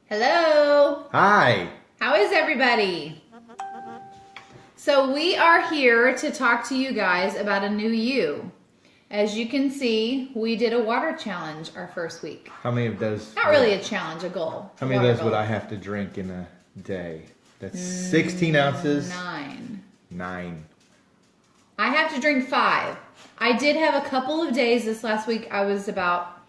Hello. Hi. How is everybody? So we are here to talk to you guys about a new you. As you can see, we did a water challenge our first week. How many of those? Not really a challenge, a goal. How many of those would I have to drink in a day? That's 16 ounces. 9. 9. I have to drink 5. I did have a couple of days this last week. I was about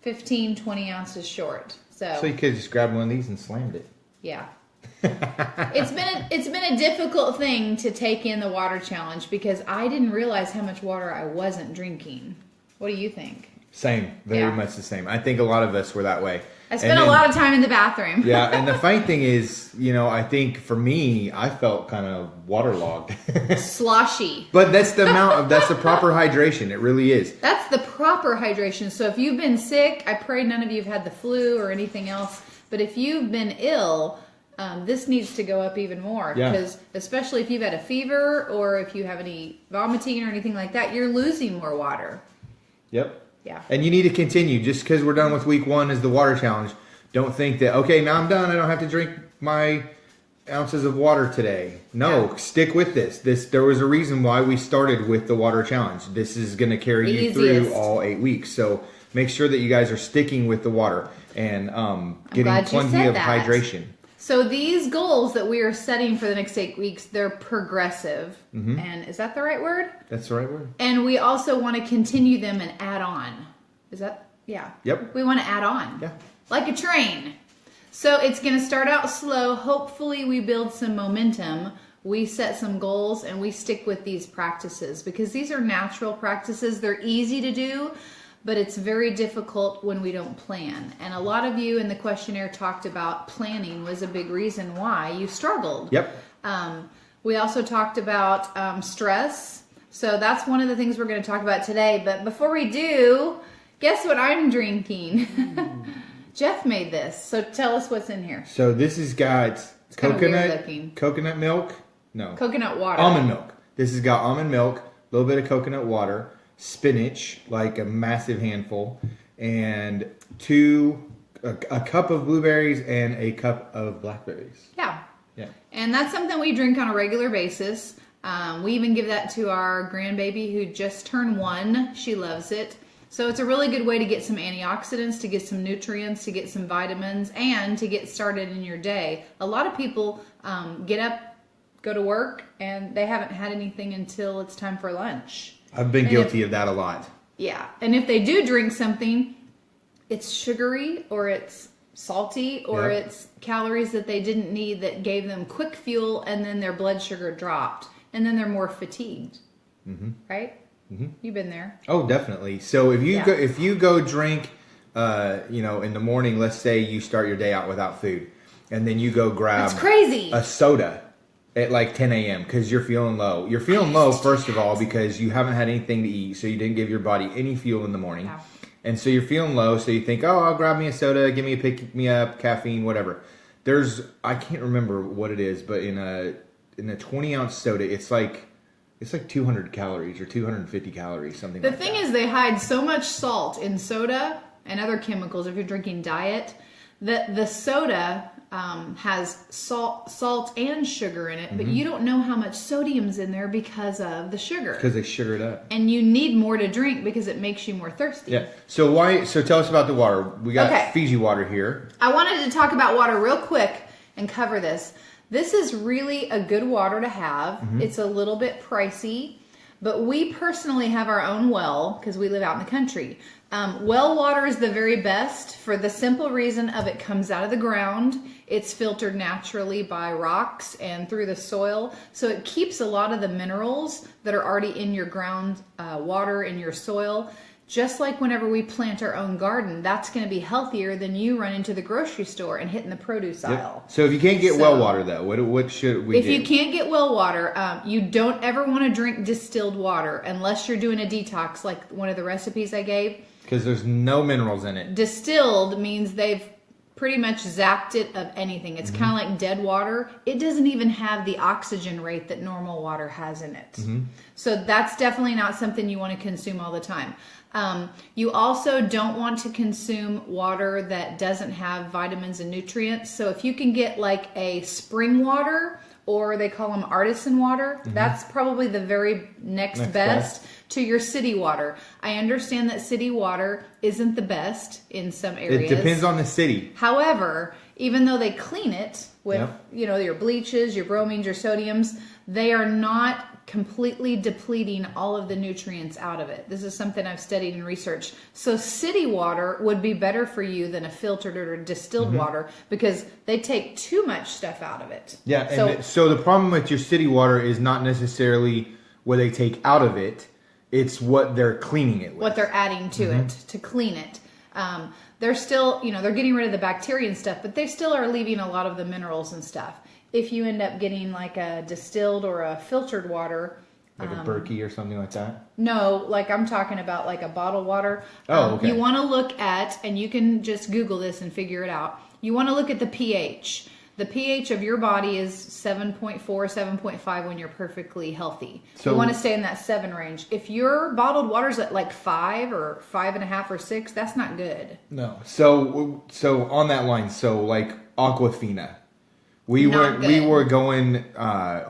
15, 20 ounces short. So you could have just grabbed one of these and slammed it. Yeah. It's been a difficult thing to take in the water challenge because I didn't realize how much water I wasn't drinking. What do you think? Same. Very much the same. I think a lot of us were that way. I spent a lot of time in the bathroom. Yeah, and the funny thing is, I think for me, I felt kind of waterlogged. Sloshy. But that's the proper hydration. It really is. That's the proper hydration. So if you've been sick, I pray none of you have had the flu or anything else. But if you've been ill, this needs to go up even more. Yeah. Because especially if you've had a fever or if you have any vomiting or anything like that, you're losing more water. Yep. Yeah. And you need to continue. Just because we're done with week 1 as the water challenge, don't think that, okay, now I'm done. I don't have to drink my ounces of water today. No, stick with this. There was a reason why we started with the water challenge. This is going to carry you through all 8 weeks. So make sure that you guys are sticking with the water and getting plenty of hydration. So these goals that we are setting for the next 8 weeks, they're progressive. Mm-hmm. And is that the right word? That's the right word. And we also want to continue them and add on. Is that? Yeah. Yep. We want to add on. Yeah. Like a train. So it's going to start out slow. Hopefully we build some momentum. We set some goals and we stick with these practices because these are natural practices. They're easy to do, but it's very difficult when we don't plan. And a lot of you in the questionnaire talked about planning was a big reason why you struggled. Yep. We also talked about stress. So that's one of the things we're going to talk about today. But before we do, guess what I'm drinking? Jeff made this. So tell us what's in here. So this has got coconut milk. No. Coconut water. Almond milk. This has got almond milk, a little bit of coconut water, spinach, like a massive handful, and a cup of blueberries and a cup of blackberries. Yeah. Yeah. And that's something we drink on a regular basis. We even give that to our grandbaby who just turned 1. She loves it. So it's a really good way to get some antioxidants, to get some nutrients, to get some vitamins, and to get started in your day. A lot of people get up, go to work, and they haven't had anything until it's time for lunch. I've been guilty of that a lot. Yeah. And if they do drink something, it's sugary or it's salty or it's calories that they didn't need that gave them quick fuel, and then their blood sugar dropped, and then they're more fatigued. Mm-hmm. Right? Mm-hmm. You've been there. Oh, definitely. So if you go drink, in the morning, let's say you start your day out without food, and then you go grab That's crazy. a soda at like 10 a.m. because you're feeling low. You're feeling low, first of all, because you haven't had anything to eat, so you didn't give your body any fuel in the morning. Yeah. And so you're feeling low, so you think, oh, I'll grab me a soda, give me a pick-me-up, caffeine, whatever. I can't remember what it is, but in a 20-ounce soda, it's like 200 calories or 250 calories, something like that. The thing is, they hide so much salt in soda and other chemicals if you're drinking diet that the soda has salt and sugar in it, but you don't know how much sodium's in there because of the sugar. Because they sugar it up. And you need more to drink because it makes you more thirsty. Yeah. So tell us about the water. We got Fiji water here. I wanted to talk about water real quick and cover this. This is really a good water to have. Mm-hmm. It's a little bit pricey, but we personally have our own well because we live out in the country. Well water is the very best for the simple reason of it comes out of the ground. It's filtered naturally by rocks and through the soil. So it keeps a lot of the minerals that are already in your ground water, in your soil. Just like whenever we plant our own garden, that's going to be healthier than you run into the grocery store and hitting the produce aisle. So if you can't get well water, though, what should we do? If you can't get well water, you don't ever want to drink distilled water unless you're doing a detox like one of the recipes I gave. Because there's no minerals in it. Distilled means they've pretty much zapped it of anything. It's Mm-hmm. kind of like dead water. It doesn't even have the oxygen rate that normal water has in it. Mm-hmm. So that's definitely not something you want to consume all the time. You also don't want to consume water that doesn't have vitamins and nutrients. So if you can get like a spring water, or they call them artisan water, that's probably the very next best to your city water. I understand that city water isn't the best in some areas. It depends on the city. However, even though they clean it with, Yep. your bleaches, your bromines, your sodiums, they are not completely depleting all of the nutrients out of it. This is something I've studied and researched. So city water would be better for you than a filtered or distilled water because they take too much stuff out of it. Yeah, So and so the problem with your city water is not necessarily what they take out of it; it's what they're cleaning it with. what they're adding to it to clean it. They're still, they're getting rid of the bacteria and stuff, but they still are leaving a lot of the minerals and stuff. If you end up getting like a distilled or a filtered water, Like a Berkey or something like that. no, like I'm talking about like a bottled water. Oh, okay. You want to look at, and you can just Google this and figure it out. You want to look at the pH. The pH of your body is 7.4, 7.5 when you're perfectly healthy. So- you want to stay in that 7 range. If your bottled water's at like 5 or 5.5 or 6, that's not good. No. So on that line, so like Aquafina. We Not were we good. were going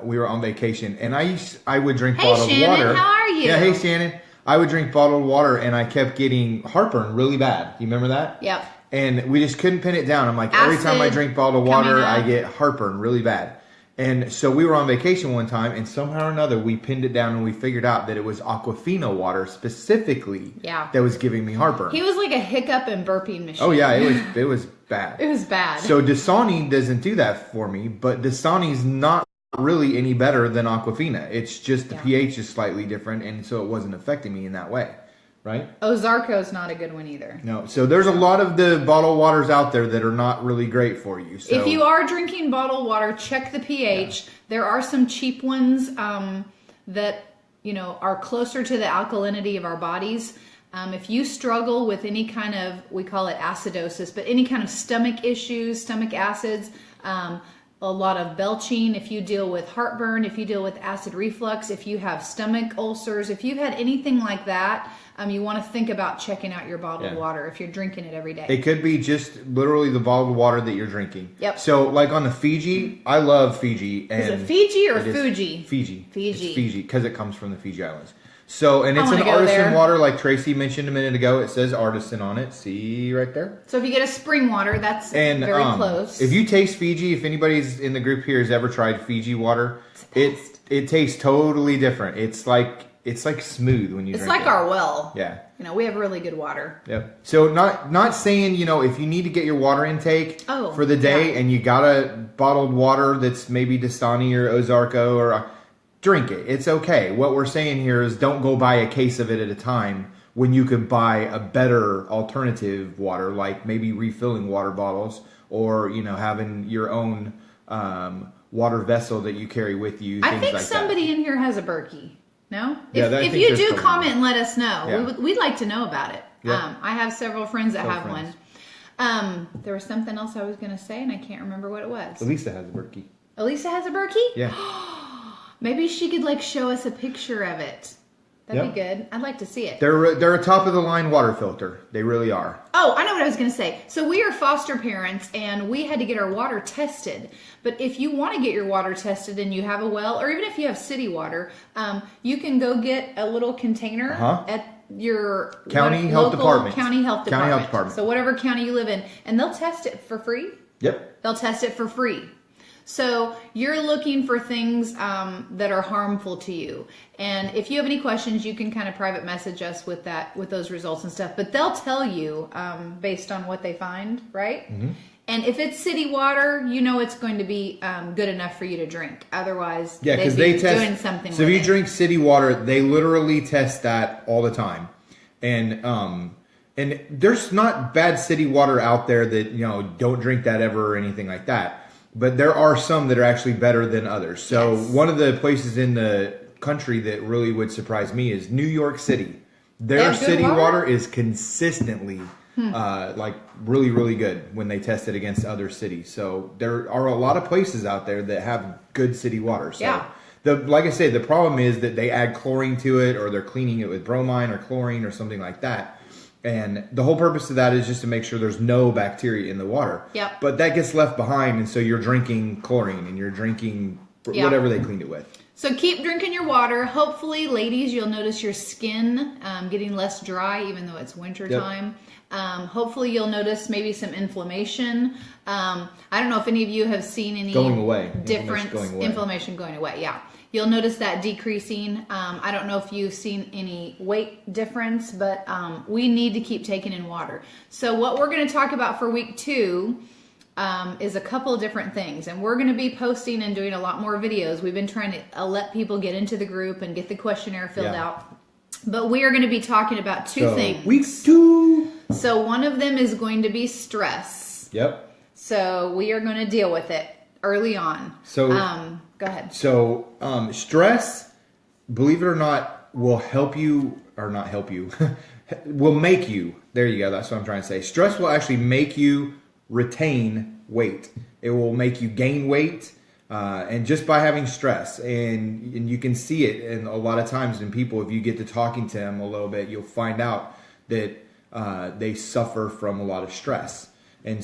we were on vacation and I would drink Hey, bottled Shannon, water. how are you? Yeah, hey Shannon. I would drink bottled water and I kept getting heartburn really bad. You remember that? Yep. And we just couldn't pin it down. I'm like, every time I Acid drink bottled coming water, up. I get heartburn really bad. And so we were on vacation one time, and somehow or another, we pinned it down and we figured out that it was Aquafina water specifically Yeah. that was giving me heartburn. He was like a hiccup and burping machine. Oh yeah, it was bad. It was bad. So Dasani doesn't do that for me, but Dasani's not really any better than Aquafina. It's just the Yeah. pH is slightly different, and so it wasn't affecting me in that way, right? Ozarko's not a good one either. No. So there's a lot of the bottled waters out there that are not really great for you. So If you are drinking bottled water, check the pH. There are some cheap ones that are closer to the alkalinity of our bodies. If you struggle with any kind of, we call it acidosis, but any kind of stomach issues, stomach acids, a lot of belching, if you deal with heartburn, if you deal with acid reflux, if you have stomach ulcers, if you've had anything like that, you want to think about checking out your bottled Yeah. water if you're drinking it every day. it could be just literally the bottled water that you're drinking. Yep. So like on the Fiji, I love Fiji. And Is it Fiji or it is Fuji? Fiji. Fiji. It's Fiji because it comes from the Fiji Islands. So, and it's wanna an go artisan there. water like Tracy mentioned a minute ago. It says artisan on it. See right there? So if you get a spring water, that's And very close. if you taste Fiji, if anybody's in the group here has ever tried Fiji water, it tastes totally different. It's like smooth when you it's drink like it. our well. Yeah. We have really good water. Yep. So not saying, if you need to get your water intake for the day yeah. and you got a bottled water that's maybe Dasani or Ozarko or drink it. It's okay. What we're saying here is don't go buy a case of it at a time when you could buy a better alternative water, like maybe refilling water bottles or, having your own water vessel that you carry with you. I things think like somebody in here has a Berkey. No? Yeah, I if think you there's do someone. comment and let us know. Yeah. We'd like to know about it. Yeah. I have several friends that Several have friends. one. There was something else I was going to say, and I can't remember what it was. that. Elisa has a Berkey. Elisa has a Berkey? Yeah. Maybe she could show us a picture of it. That'd Yep. be good. I'd like to see it. They're a top of the line water filter. They really are. Oh, I know what I was going to say. So we are foster parents and we had to get our water tested. But if you want to get your water tested and you have a well, or even if you have city water, you can go get a little container at your County health local department. County health County department. health department. So whatever county you live in, and they'll test it for free. Yep. They'll test it for free. So you're looking for things that are harmful to you. And if you have any questions, you can kind of private message us with those results and stuff. But they'll tell you based on what they find, right? Mm-hmm. And if it's city water, it's going to be good enough for you to drink. Otherwise, Yeah, because they'd they be test. doing something So if with you it. drink city water, they literally test that all the time, and there's not bad city water out there that don't drink that ever or anything like that. But there are some that are actually better than others. So Yes. one of the places in the country that really would surprise me is New York City. They Their have good city water? water is consistently like really, really good when they test it against other cities. So there are a lot of places out there that have good city water. So Yeah. like I said, the problem is that they add chlorine to it, or they're cleaning it with bromine or chlorine or something like that. And the whole purpose of that is just to make sure there's no bacteria in the water. Yep. But that gets left behind, and so you're drinking chlorine and you're drinking whatever they cleaned it with. So keep drinking your water. Hopefully, ladies, you'll notice your skin getting less dry, even though it's winter time. Hopefully, you'll notice maybe some inflammation. I don't know if any of you have seen any Going away. difference. Inflammation going away. Yeah. You'll notice that decreasing. I don't know if you've seen any weight difference, but we need to keep taking in water. So what we're going to talk about for week 2 is a couple of different things. And we're going to be posting and doing a lot more videos. We've been trying to let people get into the group and get the questionnaire filled out. But we are going to be talking about two things. Week 2. So one of them is going to be stress. Yep. So we are going to deal with it early on. So go ahead. So stress, believe it or not, will help you, or not help you, will make you, there you go, that's what I'm trying to say. Stress will actually make you retain weight. It will make you gain weight, and just by having stress. And you can see it, and a lot of times in people, if you get to talking to them a little bit, you'll find out that they suffer from a lot of stress. And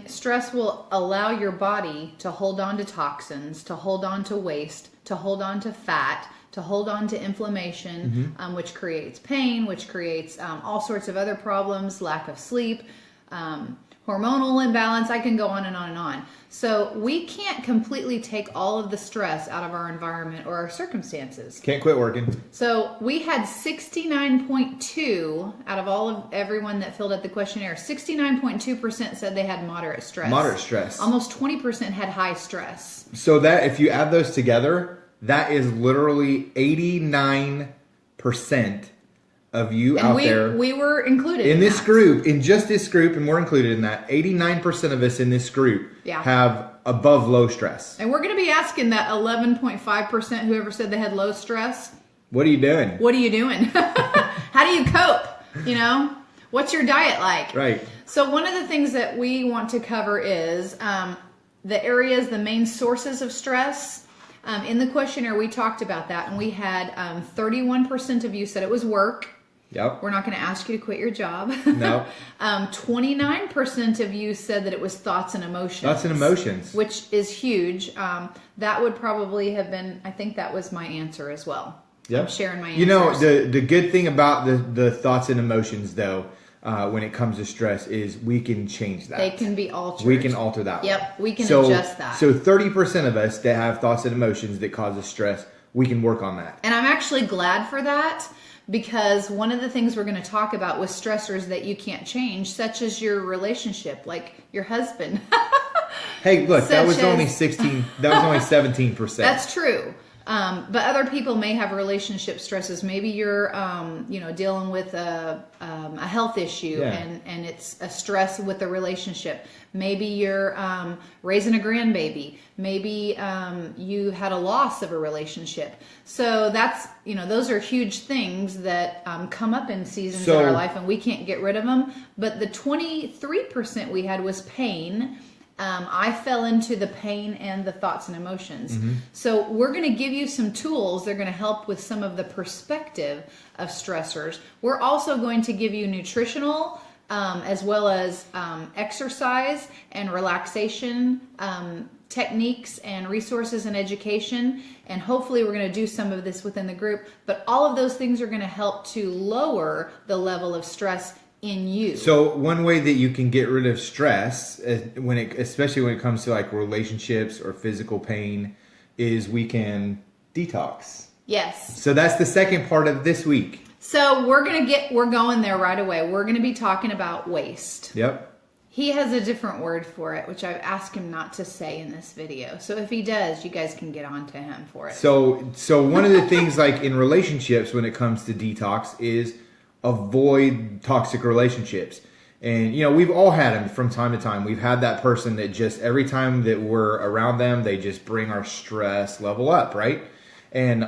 stress will allow your body to hold on to toxins, to hold on to waste, to hold on to fat, to hold on to inflammation, which creates pain, which creates all sorts of other problems, lack of sleep, hormonal imbalance. I can go on and on and on. So we can't completely take all of the stress out of our environment or our circumstances. Can't quit working. So we had 69.2 out of everyone that filled out the questionnaire. 69.2% said they had moderate stress. Moderate stress. Almost 20% had high stress. So that, if you add those together, that is literally 89% of you out there. We were included in this group, in just this group, and we're included in that. 89% of us in this group have above low stress. And we're going to be asking that 11.5%, whoever said they had low stress. What are you doing? What are you doing? How do you cope? You know, what's your diet like? Right. So one of the things that we want to cover is the areas, the main sources of stress. In the questionnaire, we talked about that, and we had 31% of you said it was work. Yep. We're not going to ask you to quit your job. No. 29% of you said that it was thoughts and emotions. Thoughts and emotions. Which is huge. That would probably have been, I think that was my answer as well. Yep. I'm sharing my answers. You know, the good thing about the thoughts and emotions, though, when it comes to stress, is we can change that. They can be altered. We can alter that. Yep, we can adjust that. So 30% of us that have thoughts and emotions that cause us stress, we can work on that. And I'm actually glad for that, because one of the things we're going to talk about with stressors that you can't change, such as your relationship, like your husband. Hey, look, that was only 17%. That's true. But other people may have relationship stresses. Maybe you're, dealing with a health issue, and it's a stress with the relationship. Maybe you're raising a grandbaby. Maybe you had a loss of a relationship. So that's, those are huge things that come up in seasons in our life, and we can't get rid of them. But the 23% we had was pain. I fell into the pain and the thoughts and emotions. So we're going to give you some tools. They're going to help with some of the perspective of stressors. We're also going to give you nutritional as well as exercise and relaxation techniques and resources and education. And hopefully we're going to do some of this within the group. But all of those things are going to help to lower the level of stress in you. So one way that you can get rid of stress, especially when it comes to like relationships or physical pain, is we can detox. Yes. So that's the second part of this week. So we're going there right away. We're going to be talking about waste. Yep. He has a different word for it, which I've asked him not to say in this video. So if he does, you guys can get on to him for it. So one of the things like in relationships when it comes to detox is avoid toxic relationships. And, we've all had them from time to time. We've had that person that just every time that we're around them, they just bring our stress level up, right? And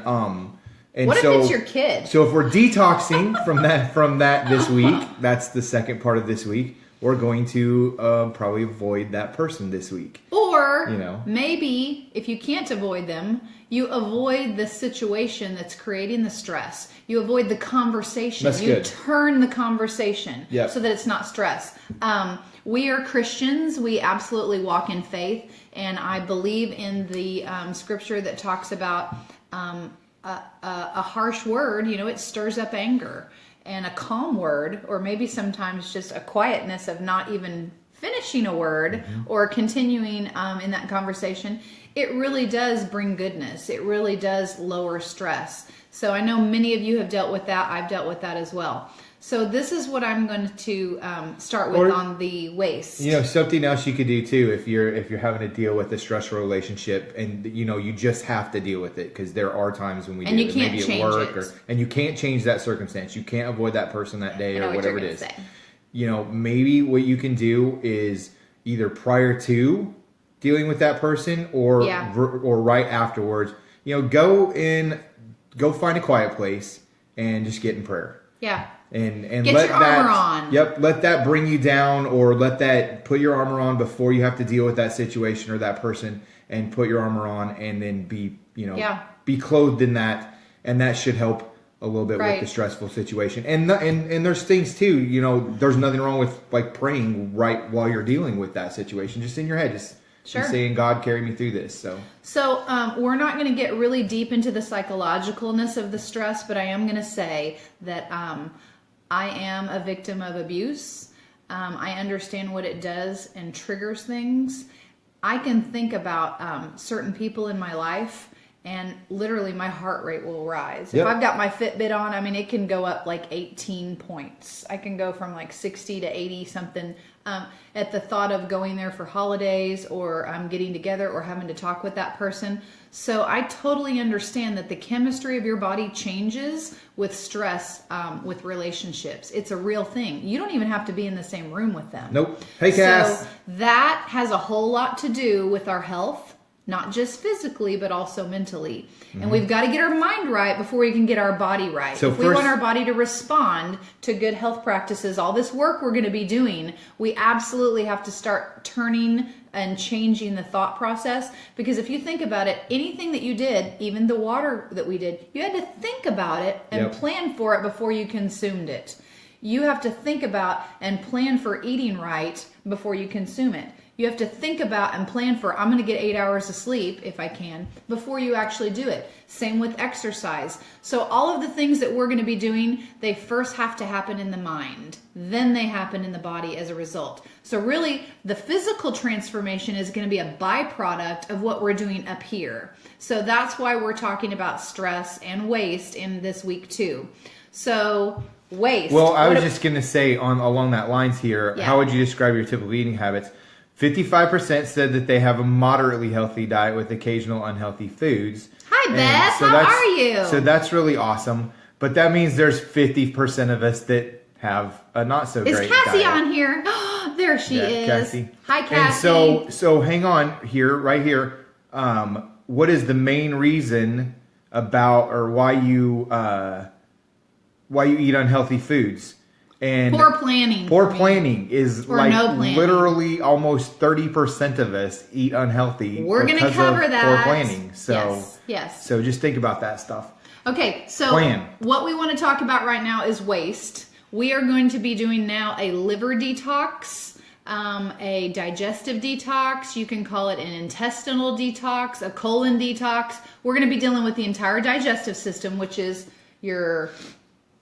And what so, if it's your kid? So if we're detoxing from that this week, that's the second part of this week. We're going to probably avoid that person this week. Or maybe if you can't avoid them, you avoid the situation that's creating the stress. You avoid the conversation. That's you good. turn the conversation so that it's not stress. We are Christians. We absolutely walk in faith. And I believe in the scripture that talks about a harsh word, it stirs up anger. And a calm word, or maybe sometimes just a quietness of not even finishing a word or continuing in that conversation, it really does bring goodness. It really does lower stress. So I know many of you have dealt with that. I've dealt with that as well. So this is what I'm going to start with on the waist. Something else you could do too if you're having to deal with a stressful relationship, and you just have to deal with it, because there are times when we do it, maybe at work, and you can't change that circumstance. You can't avoid that person that day or whatever it is. Maybe what you can do is either prior to dealing with that person or right afterwards. Go find a quiet place and just get in prayer. Yeah. And get let your armor on. Yep, let that bring you down, or let that put your armor on before you have to deal with that situation or that person, and put your armor on, and then be clothed in that, and that should help a little bit with the stressful situation. And there's things too, there's nothing wrong with like praying right while you're dealing with that situation, just in your head, just saying, God, carry me through this. So we're not going to get really deep into the psychologicalness of the stress, but I am going to say that I am a victim of abuse. I understand what it does and triggers things. I can think about certain people in my life, and literally my heart rate will rise. Yep. If I've got my Fitbit on, it can go up like 18 points. I can go from like 60 to 80 something at the thought of going there for holidays, or getting together, or having to talk with that person. So I totally understand that the chemistry of your body changes with stress, with relationships. It's a real thing. You don't even have to be in the same room with them. Nope. Hey, Cass. So that has a whole lot to do with our health. Not just physically, but also mentally. And we've got to get our mind right before we can get our body right. So if we want our body to respond to good health practices, all this work we're going to be doing, we absolutely have to start turning and changing the thought process. Because if you think about it, anything that you did, even the water that we did, you had to think about it and plan for it before you consumed it. You have to think about and plan for eating right before you consume it. You have to think about and plan for, I'm going to get 8 hours of sleep, if I can, before you actually do it. Same with exercise. So all of the things that we're going to be doing, they first have to happen in the mind. Then they happen in the body as a result. So really, the physical transformation is going to be a byproduct of what we're doing up here. So that's why we're talking about stress and waste in this week too. So waste. Well, I was just going to say along that lines here, how would you describe your typical eating habits? 55% said that they have a moderately healthy diet with occasional unhealthy foods. Hi, Beth. How are you? So that's really awesome. But that means there's 50% of us that have a not so great diet. Is Cassie on here? There she is. Cassie. Hi, Cassie. And so hang on here, right here. What is the main reason about, or why you eat unhealthy foods? And poor planning. Poor planning is or no planning. Literally almost 30% of us eat unhealthy. We're going to cover that. Poor planning. So yes. So just think about that stuff. Okay, so what we want to talk about right now is waste. We are going to be doing now a liver detox, a digestive detox. You can call it an intestinal detox, a colon detox. We're going to be dealing with the entire digestive system, which is your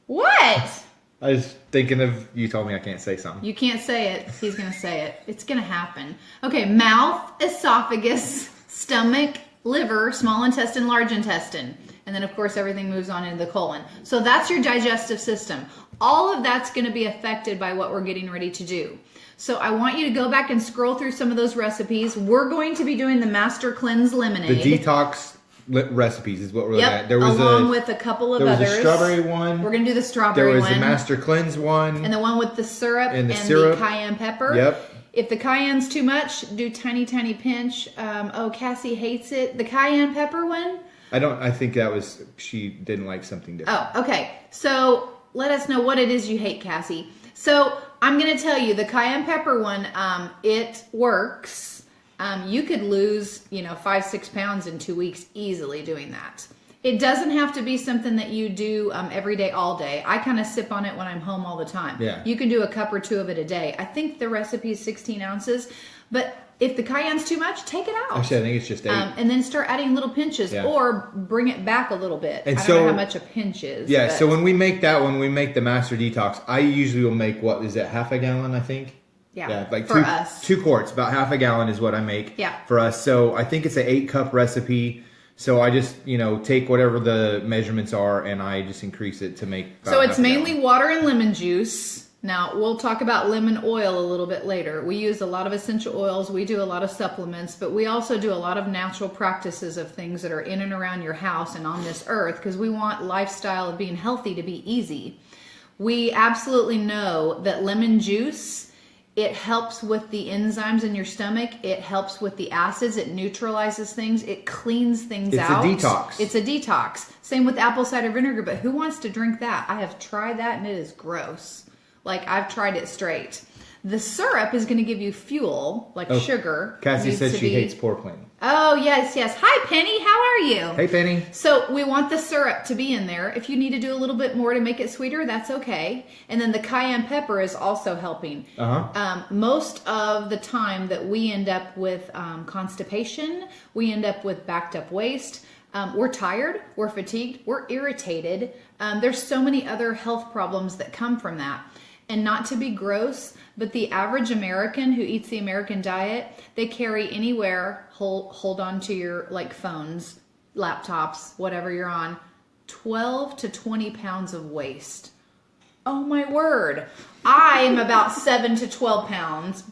what? I was thinking of, you told me I can't say something. You can't say it. He's going to say it. It's going to happen. Okay, mouth, esophagus, stomach, liver, small intestine, large intestine. And then, of course, everything moves on into the colon. So that's your digestive system. All of that's going to be affected by what we're getting ready to do. So I want you to go back and scroll through some of those recipes. We're going to be doing the Master Cleanse Lemonade. The detox recipes is what we're looking at. There was along with a couple of others. There was a strawberry one. We're going to do the strawberry one. There was the Master Cleanse one. And the one with the syrup and the cayenne pepper. Yep. If the cayenne's too much, do tiny, tiny pinch. Cassie hates it. The cayenne pepper one, I think that was, she didn't like something different. Oh, okay. So let us know what it is you hate, Cassie. So I'm going to tell you the cayenne pepper one, it works. You could lose, 5-6 pounds in 2 weeks easily doing that. It doesn't have to be something that you do every day, all day. I kind of sip on it when I'm home all the time. Yeah. You can do a cup or two of it a day. I think the recipe is 16 ounces, but if the cayenne's too much, take it out. Actually, I think it's just 8. And then start adding little pinches or bring it back a little bit. And I don't know how much a pinch is. Yeah, but so when we make that, when we make the Master Detox, I usually will make, what is it, half a gallon, I think? Yeah, like for us. 2 quarts, about half a gallon is what I make Yeah. for us. So I think it's an 8-cup recipe. So I just, take whatever the measurements are and I just increase it to make about So it's half a gallon. mainly water and lemon juice. Now, we'll talk about lemon oil a little bit later. We use a lot of essential oils. We do a lot of supplements, but we also do a lot of natural practices of things that are in and around your house and on this earth because we want lifestyle of being healthy to be easy. We absolutely know that lemon juice, it helps with the enzymes in your stomach. It helps with the acids. It neutralizes things. It cleans things out. It's a detox. It's a detox. Same with apple cider vinegar, but who wants to drink that? I have tried that and it is gross. Like, I've tried it straight. The syrup is going to give you fuel, like sugar. Cassie said she hates pourplain. Oh, yes. Hi, Penny. How are you? Hey, Penny. So we want the syrup to be in there. If you need to do a little bit more to make it sweeter, that's okay. And then the cayenne pepper is also helping. Most of the time that we end up with constipation, we end up with backed up waist. We're tired, we're fatigued, we're irritated. There's so many other health problems that come from that. And not to be gross, but the average American who eats the American diet, they carry anywhere, hold on to your phones, laptops, whatever you're on, 12 to 20 pounds of waste. Oh my word. I'm about 7 to 12 pounds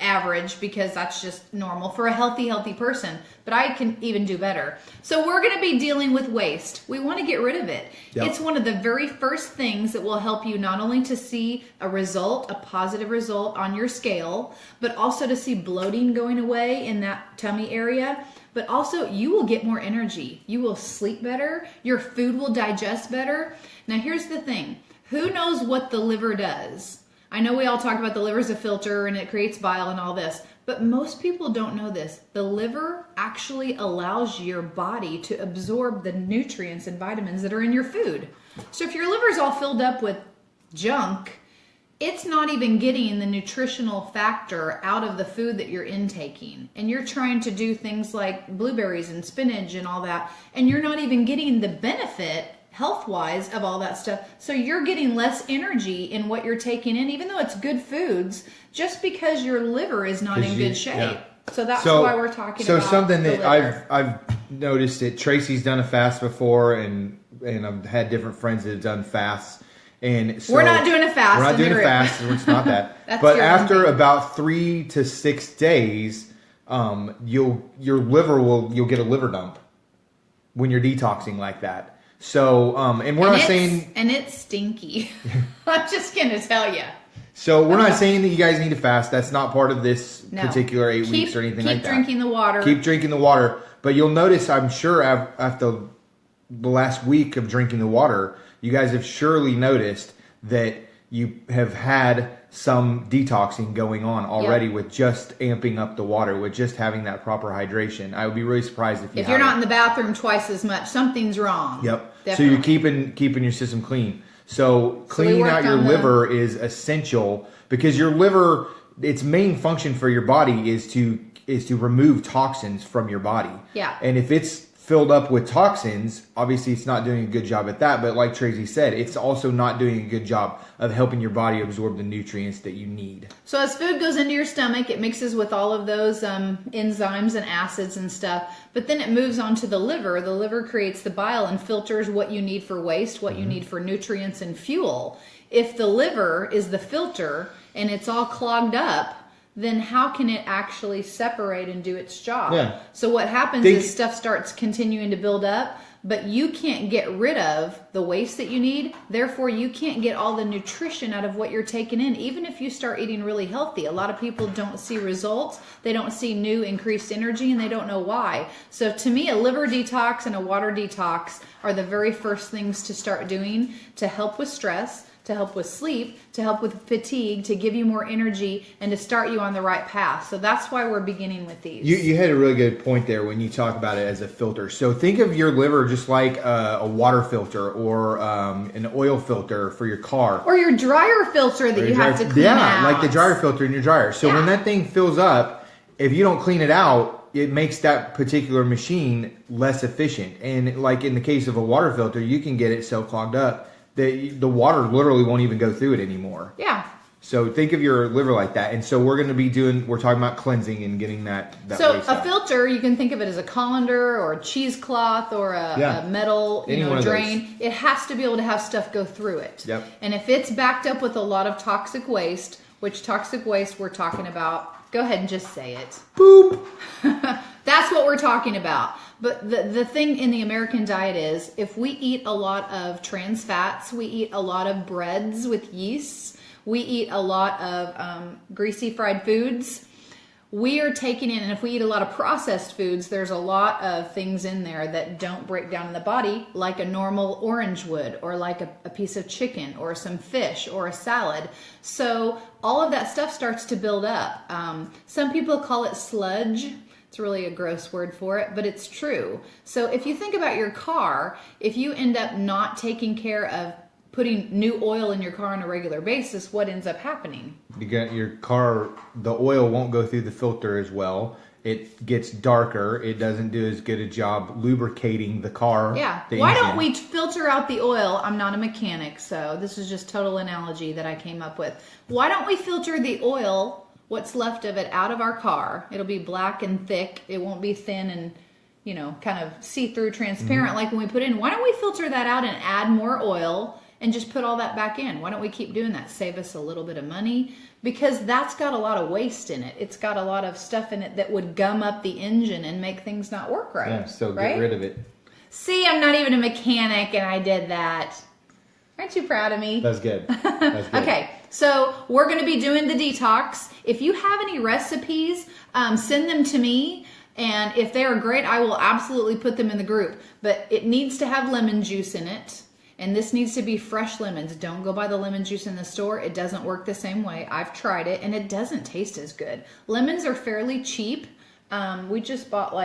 average because that's just normal for a healthy person, but I can even do better. So we're going to be dealing with waste. We want to get rid of it. Yep. It's one of the very first things that will help you not only to see a result, a positive result on your scale, but also to see bloating going away in that tummy area. But also you will get more energy. You will sleep better. Your food will digest better. Now here's the thing. Who knows what the liver does? I know we all talk about the liver as a filter and it creates bile and all this, but most people don't know this. The liver actually allows your body to absorb the nutrients and vitamins that are in your food. So if your liver's all filled up with junk, it's not even getting the nutritional factor out of the food that you're intaking. And you're trying to do things like blueberries and spinach and all that, and you're not even getting the benefit health-wise of all that stuff. So you're getting less energy in what you're taking in, even though it's good foods, just because your liver is not in good shape. Yeah. So that's why we're talking about something the that liver. I've noticed that Tracy's done a fast before, and I've had different friends that have done fasts. And so we're not doing a fast. We're not doing a fast. It's not that. That's but after about 3 to 6 days, you'll get a liver dump when you're detoxing like that. So, and we're not saying... And it's stinky. I'm just going to tell you. So we're not saying that you guys need to fast. That's not part of this particular 8 weeks or anything like that. Keep drinking the water. Keep drinking the water. But you'll notice, I'm sure, after the last week of drinking the water, you guys have surely noticed that you have had some detoxing going on already with just amping up the water, with just having that proper hydration. I would be really surprised if you're not in the bathroom twice as much. Something's wrong. Yep. Definitely. So you're keeping your system clean. So cleaning out your liver is essential, because your liver, its main function for your body is to remove toxins from your body. Yeah. And if it's filled up with toxins, obviously it's not doing a good job at that. But like Tracy said, it's also not doing a good job of helping your body absorb the nutrients that you need. So as food goes into your stomach, it mixes with all of those enzymes and acids and stuff. But then it moves on to the liver. The liver creates the bile and filters what you need for waste, what you need for nutrients and fuel. If the liver is the filter and it's all clogged up, then how can it actually separate and do its job? Yeah. So what happens is stuff starts continuing to build up, but you can't get rid of the waste that you need. Therefore, you can't get all the nutrition out of what you're taking in, even if you start eating really healthy. A lot of people don't see results. They don't see new increased energy, and they don't know why. So to me, a liver detox and a water detox are the very first things to start doing to help with stress, to help with sleep, to help with fatigue, to give you more energy, and to start you on the right path. So that's why we're beginning with these. You had a really good point there when you talk about it as a filter. So think of your liver just like a water filter or an oil filter for your car. Or your dryer filter that you have to clean out. Like the dryer filter in your dryer. So when that thing fills up, if you don't clean it out, it makes that particular machine less efficient. And like in the case of a water filter, you can get it so clogged up the water literally won't even go through it anymore. Yeah. So think of your liver like that. And so we're talking about cleansing and getting that So waste a out. Filter, you can think of it as a colander or a cheesecloth or a metal drain. It has to be able to have stuff go through it. Yep. And if it's backed up with a lot of toxic waste, which toxic waste we're talking about, go ahead and just say it. Boop. That's what we're talking about. But the thing in the American diet is if we eat a lot of trans fats, we eat a lot of breads with yeasts, we eat a lot of greasy fried foods, we are taking in, and if we eat a lot of processed foods, there's a lot of things in there that don't break down in the body like a normal orange would, or like a piece of chicken or some fish or a salad. So all of that stuff starts to build up. Some people call it sludge. It's really a gross word for it, but it's true. So if you think about your car, if you end up not taking care of putting new oil in your car on a regular basis, what ends up happening? You got your car, the oil won't go through the filter as well. It gets darker. It doesn't do as good a job lubricating the car. Yeah. The Why engine. don't we filter out the oil? I'm not a mechanic, so this is just total analogy that I came up with. Why don't we filter the oil, what's left of it, out of our car? It'll be black and thick. It won't be thin and, kind of see-through, transparent like when we put in. Why don't we filter that out and add more oil and just put all that back in? Why don't we keep doing that? Save us a little bit of money, because that's got a lot of waste in it. It's got a lot of stuff in it that would gum up the engine and make things not work right. Yeah, so right? get rid of it. See, I'm not even a mechanic and I did that. Aren't you proud of me? That's good. That's good. Okay, so we're going to be doing the detox. If you have any recipes, send them to me. And if they are great, I will absolutely put them in the group. But it needs to have lemon juice in it. And this needs to be fresh lemons. Don't go buy the lemon juice in the store. It doesn't work the same way. I've tried it and it doesn't taste as good. Lemons are fairly cheap. We just bought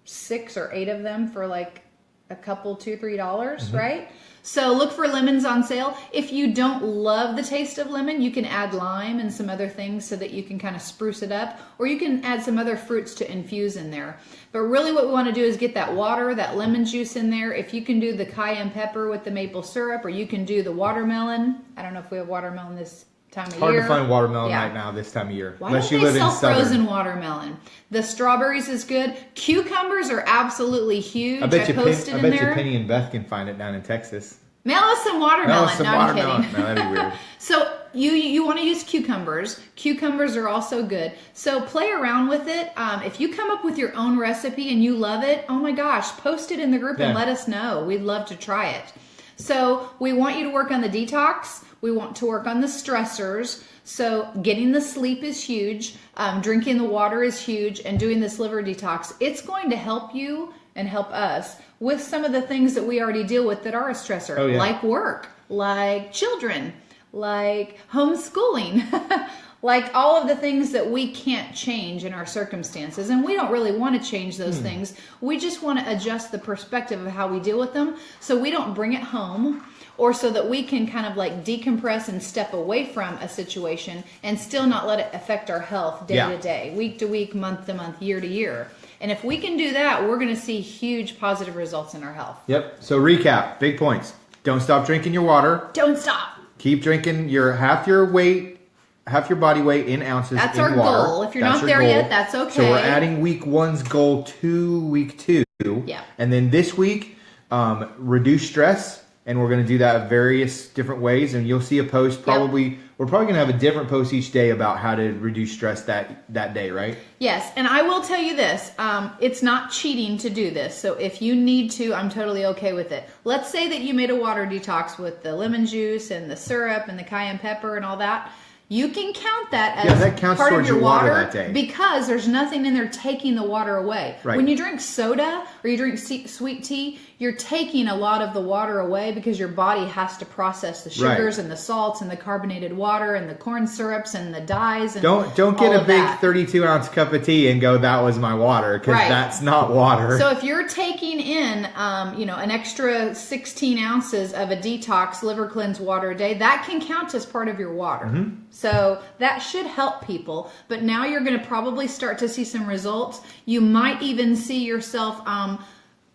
6 or 8 of them for a couple, $2-3, right? So look for lemons on sale. If you don't love the taste of lemon, you can add lime and some other things so that you can kind of spruce it up, or you can add some other fruits to infuse in there. But really what we want to do is get that water, that lemon juice in there. If you can do the cayenne pepper with the maple syrup, or you can do the watermelon. I don't know if we have watermelon this time of year. Hard to find watermelon right now this time of year. Why don't they sell frozen watermelon? The strawberries is good. Cucumbers are absolutely huge. I posted in there. I bet you Penny and Beth can find it down in Texas. Mail us some watermelon. I'm kidding. No, that'd be weird. So you want to use cucumbers. Cucumbers are also good. So play around with it. If you come up with your own recipe and you love it, oh my gosh, post it in the group and let us know. We'd love to try it. So we want you to work on the detox. We want to work on the stressors. So getting the sleep is huge. Drinking the water is huge. And doing this liver detox, it's going to help you and help us with some of the things that we already deal with that are a stressor, like work, like children, like homeschooling, like all of the things that we can't change in our circumstances. And we don't really want to change those things. We just want to adjust the perspective of how we deal with them so we don't bring it home, or so that we can kind of decompress and step away from a situation and still not let it affect our health day to day, week to week, month to month, year to year. And if we can do that, we're going to see huge positive results in our health. Yep. So recap, big points. Don't stop drinking your water. Don't stop. Keep drinking half your body weight in ounces that's in water. That's our goal. If you're not there yet, that's okay. So we're adding week 1's goal to week 2. Yeah. And then this week, reduce stress and we're going to do that various different ways. And you'll see a post probably. We're probably going to have a different post each day about how to reduce stress that day, right? Yes, and I will tell you this. It's not cheating to do this. So if you need to, I'm totally okay with it. Let's say that you made a water detox with the lemon juice and the syrup and the cayenne pepper and all that. You can count that as that counts part of towards your your water water that day. because there's nothing in there taking the water away. Right. When you drink soda or you drink sweet tea, you're taking a lot of the water away because your body has to process the sugars and the salts and the carbonated water and the corn syrups and the dyes. And don't get a big 32-ounce cup of tea and go, that was my water, because that's not water. So if you're taking in, an extra 16 ounces of a detox liver cleanse water a day, that can count as part of your water. Mm-hmm. So that should help people. But now you're going to probably start to see some results. You might even see yourself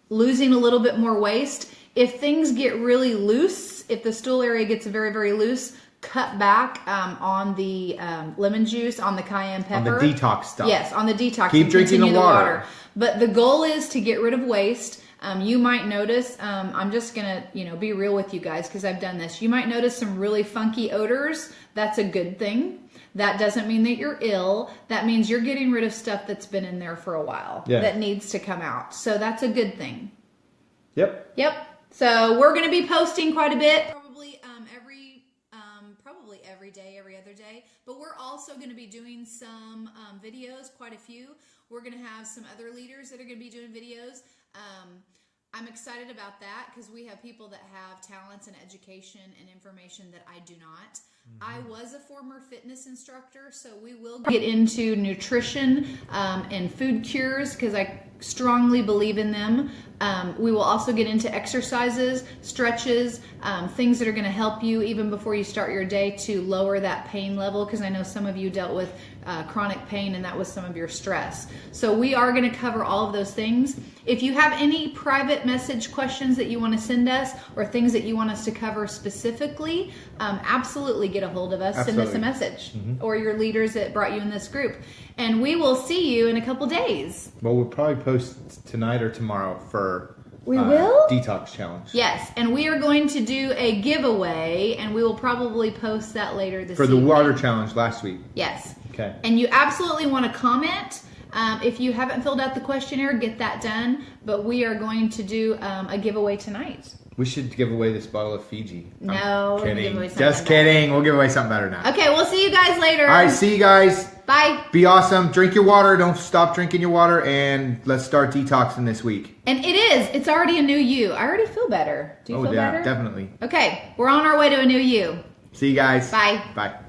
losing a little bit more waste. If things get really loose, if the stool area gets very, very loose, cut back on the lemon juice, on the cayenne pepper. On the detox stuff. Yes, on the detox. Keep drinking the water. But the goal is to get rid of waste. You might notice, I'm just going to, be real with you guys because I've done this. You might notice some really funky odors. That's a good thing. That doesn't mean that you're ill. That means you're getting rid of stuff that's been in there for a while that needs to come out. So that's a good thing. Yep. So we're going to be posting quite a bit. Probably every day, every other day. But we're also going to be doing some videos, quite a few. We're going to have some other leaders that are going to be doing videos. I'm excited about that because we have people that have talents and education and information that I do not. I was a former fitness instructor, so we will get into nutrition and food cures because I strongly believe in them. We will also get into exercises, stretches, things that are going to help you even before you start your day to lower that pain level because I know some of you dealt with chronic pain and that was some of your stress. So we are going to cover all of those things. If you have any private message questions that you want to send us or things that you want us to cover specifically, absolutely get a hold of us. Send us a message or your leaders that brought you in this group. And we will see you in a couple days. Well, we'll probably post tonight or tomorrow for detox challenge. Yes, and we are going to do a giveaway, and we will probably post that later this for the water challenge last week. Yes. Okay. And you absolutely want to comment. If you haven't filled out the questionnaire, get that done. But we are going to do a giveaway tonight. We should give away this bottle of Fiji. No, kidding. Just kidding. We'll give away something better now. Okay, we'll see you guys later. All right, see you guys. Bye. Be awesome. Drink your water. Don't stop drinking your water. And let's start detoxing this week. And it is. It's already a new you. I already feel better. Do you feel better? Definitely. Okay, we're on our way to a new you. See you guys. Bye. Bye.